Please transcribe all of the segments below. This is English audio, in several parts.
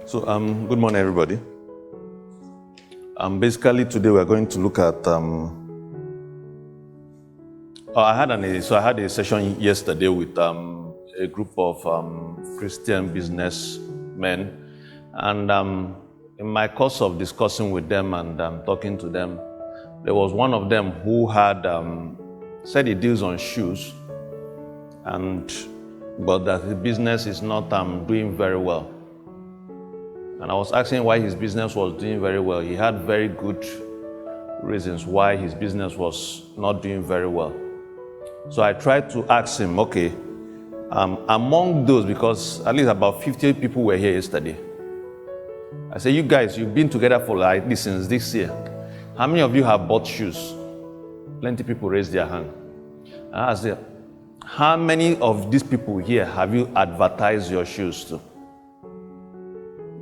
Good morning, everybody. Basically, today we're going to look at. I had a session yesterday with a group of Christian businessmen, and in my course of discussing with them and talking to them, there was one of them who had said he deals on shoes, but that his business is not doing very well. And I was asking why his business was doing very well. He had very good reasons why his business was not doing very well. So I tried to ask him, okay, among those, because at least about 50 people were here yesterday. I said, you guys, you've been together for like this since this year. How many of you have bought shoes? Plenty of people raised their hand. And I said, how many of these people here have you advertised your shoes to?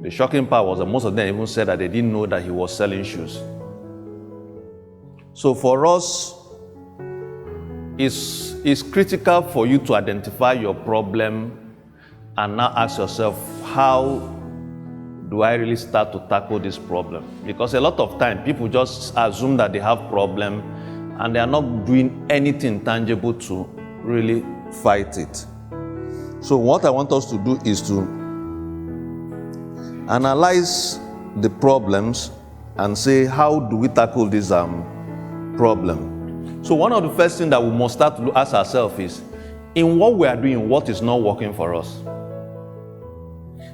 The shocking part was that most of them even said that they didn't know that he was selling shoes. So for us, it's critical for you to identify your problem and now ask yourself, how do I really start to tackle this problem? Because a lot of time, people just assume that they have problem and they are not doing anything tangible to really fight it. So what I want us to do is to analyze the problems and say, how do we tackle this problem? So one of the first things that we must start to ask ourselves is, in what we are doing, what is not working for us?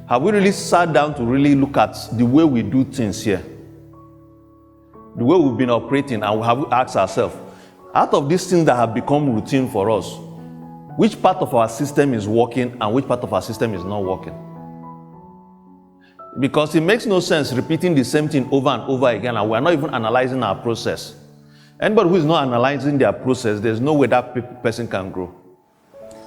Have we really sat down to really look at the way we do things here? The way we've been operating, and have we asked ourselves, out of these things that have become routine for us, which part of our system is working and which part of our system is not working? Because it makes no sense repeating the same thing over and over again, and we're not even analyzing our process. Anybody who is not analyzing their process, there's no way that person can grow.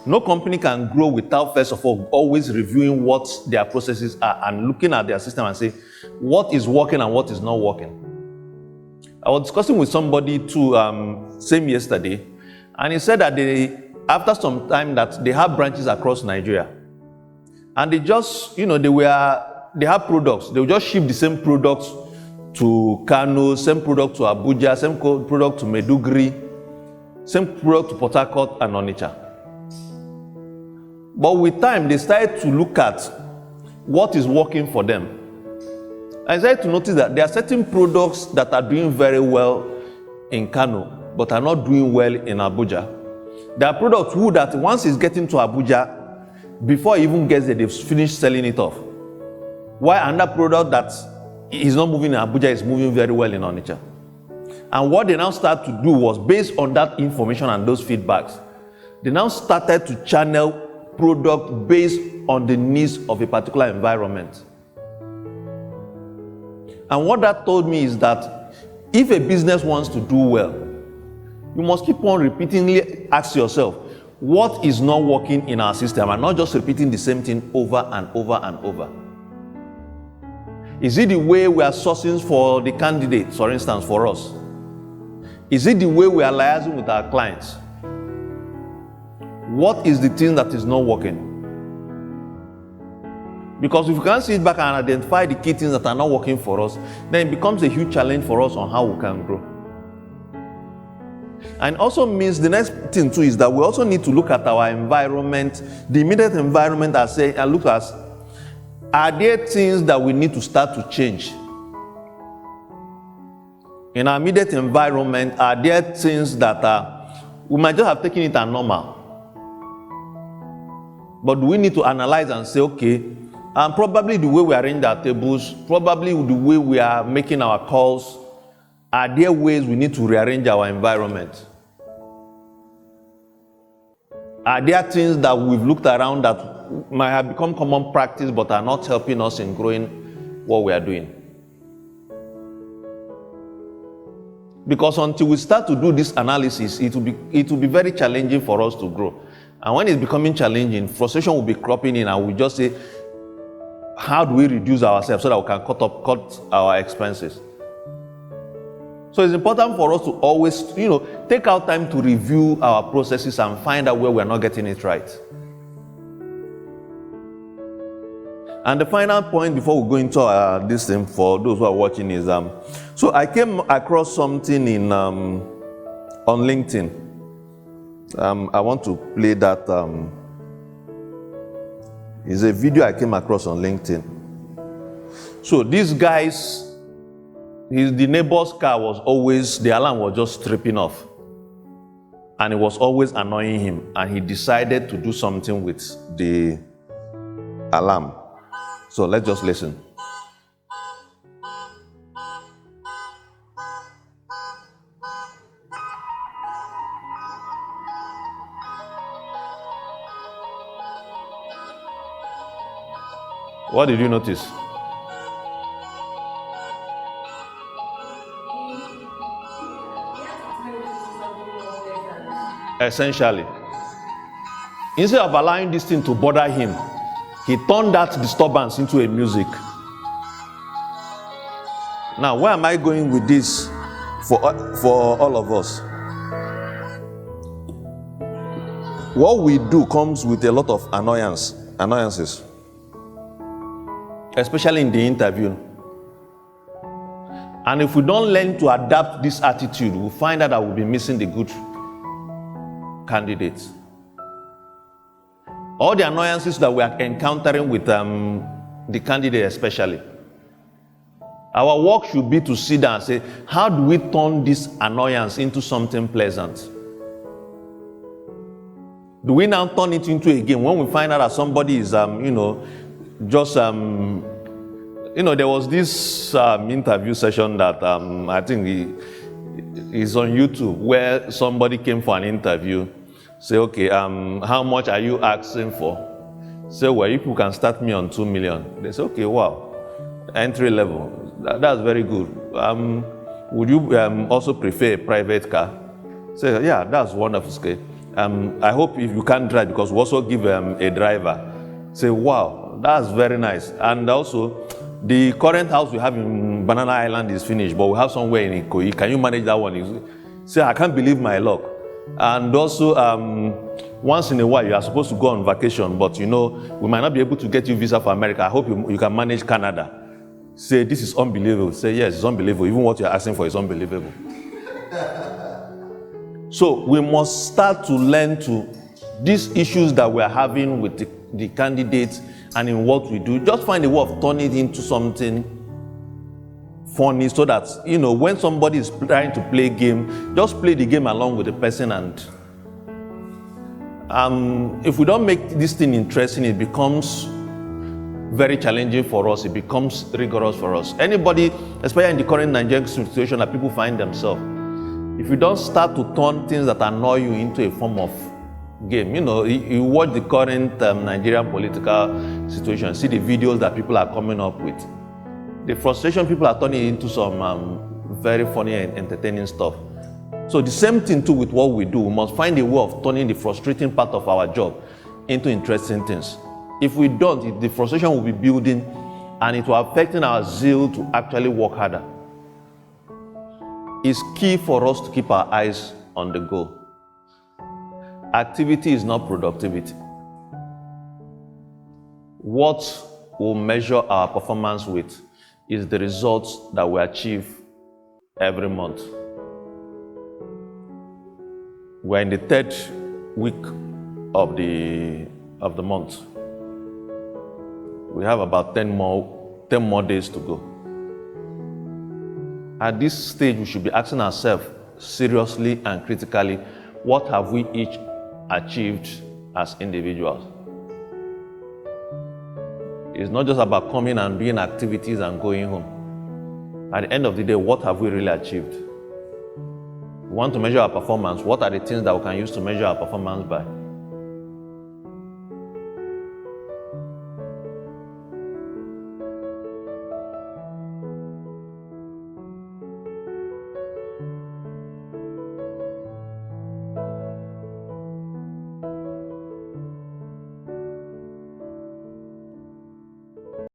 No company can grow without, first of all, always reviewing what their processes are and looking at their system and say, what is working and what is not working. I was discussing with somebody too, same yesterday, and he said that after some time that they have branches across Nigeria, and they just, they have products. They will just ship the same products to Kano, same product to Abuja, same product to Maiduguri, same product to Port Harcourt and Onitsha. But with time, they started to look at what is working for them. I started to notice that there are certain products that are doing very well in Kano, but are not doing well in Abuja. There are products that once it's getting to Abuja, before it even gets there, they've finished selling it off. Why another product that is not moving in Abuja is moving very well in Onitsha. And what they now start to do was, based on that information and those feedbacks, they now started to channel product based on the needs of a particular environment. And what that told me is that if a business wants to do well, you must keep on repeatedly ask yourself, what is not working in our system, and not just repeating the same thing over and over and over. Is it the way we are sourcing for the candidates, for instance, for us? Is it the way we are liaising with our clients? What is the thing that is not working? Because if we can't sit back and identify the key things that are not working for us, then it becomes a huge challenge for us on how we can grow. And also means the next thing too is that we also need to look at our environment, the immediate environment, and look at, are there things that we need to start to change? In our immediate environment, are there things that we might just have taken it as normal? But do we need to analyze and say, okay, and probably the way we arrange our tables, probably the way we are making our calls, are there ways we need to rearrange our environment? Are there things that we've looked around that might have become common practice but are not helping us in growing what we are doing? Because until we start to do this analysis, it will be very challenging for us to grow. And when it's becoming challenging, frustration will be cropping in, and we just say, how do we reduce ourselves so that we can cut our expenses? So it's important for us to always, take out time to review our processes and find out where we're not getting it right. And the final point before we go into this thing for those who are watching is, so I came across something on LinkedIn. I want to play that. It's a video I came across on LinkedIn. So these guys, the neighbor's car was always, the alarm was just tripping off. And it was always annoying him. And he decided to do something with the alarm. So let's just listen. What did you notice? Essentially, instead of allowing this thing to bother him, he turned that disturbance into a music. Now, where am I going with this for all of us? What we do comes with a lot of annoyances, especially in the interview. And if we don't learn to adapt this attitude, we'll find out that we'll be missing the good candidates. All the annoyances that we are encountering with the candidate especially. Our work should be to sit down and say, how do we turn this annoyance into something pleasant? Do we now turn it into a game when we find out that somebody is, there was this interview session that I think is on YouTube where somebody came for an interview. Say, okay, how much are you asking for? Say, well, you people can start me on 2 million. They say, okay, wow, entry level. That's very good. Would you also prefer a private car? Say, yeah, that's wonderful. Okay. I hope if you can't drive, because we also give a driver. Say, wow, that's very nice. And also, the current house we have in Banana Island is finished, but we have somewhere in Ikoyi. Can you manage that one? Say, I can't believe my luck. And also, once in a while, you are supposed to go on vacation, but we might not be able to get you visa for America. I hope you can manage Canada. Say, this is unbelievable. Say, yes, it's unbelievable. Even what you're asking for is unbelievable. So we must start to learn to these issues that we're having with the candidates and in what we do. Just find a way of turning it into something funny, so that when somebody is trying to play a game, just play the game along with the person. And if we don't make this thing interesting, it becomes very challenging for us. It becomes rigorous for us. Anybody, especially in the current Nigerian situation that people find themselves, if you don't start to turn things that annoy you into a form of game, you watch the current Nigerian political situation, see the videos that people are coming up with. The frustration people are turning into some very funny and entertaining stuff. So the same thing too with what we do. We must find a way of turning the frustrating part of our job into interesting things. If we don't, the frustration will be building and it will affect our zeal to actually work harder. It's key for us to keep our eyes on the goal. Activity is not productivity. What we'll measure our performance with is the results that we achieve every month. We're in the 3rd week of the month. We have about 10 more days to go. At this stage, we should be asking ourselves seriously and critically, what have we each achieved as individuals? It's not just about coming and doing activities and going home. At the end of the day, what have we really achieved? We want to measure our performance. What are the things that we can use to measure our performance by?